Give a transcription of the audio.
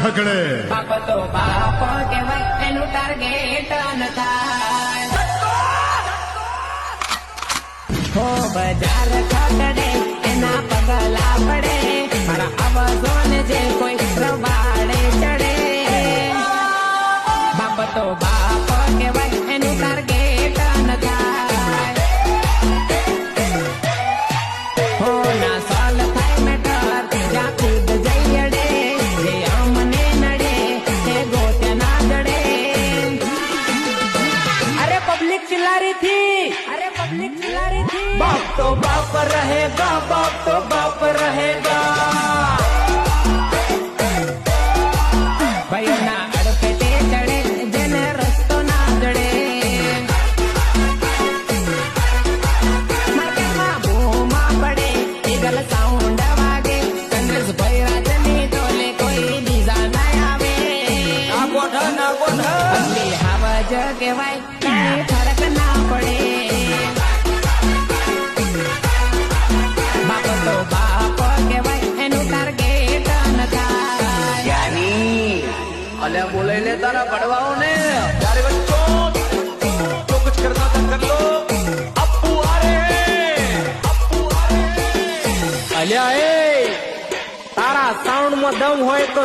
ઠકડે બાપ તો બાપ કહેવાય, એનું ટાર્ગેટ ન થાય. હો બજાર ખકડે, એના પગલા પડે, મારા અવાજોને જે કોઈ પ્રવાડે ચડે. બાપ તો બાપ કહેવાય, એનું ટાર્ગેટ ન થાય. હો ના સોલ થાય મેટર, જ્યાં ખુદ જઈ અડે, જે અમને નડે તે ગોત્યા ના જડે. અરે પબ્લિક ચિલ્લારી થી, અરે પબ્લિક ચિલ્લારી થી. બાપ તો બાપ રહેગા, બાપ તો બાપ રહેગા. ભાઈઓના અડફેટે ચડે, જેને રસ્તો ના જડે. માર્કેટમાં બૂમા પડે, ઈગલ સાઉન્ડ વાગે, ચંદ્રેશભાઈ રાજની ટોલે કોઈ બીજા ના આવે. આ ગોઠા ના ગોઠા અસલી હાવજ કહેવાય, કાંઈ ફરક ના પડે. બાપ તો બાપ કહેવાય, એનું ટાર્ગેટ ન થાય. अल्या बोले ले तारा बड़वाओ ने यार बच्चों जो कुछ करना था कर लो. अप्पू आ रहे हैं, अप्पू आ रहे हैं. अल्या ए तारा साउंड में दम होए तो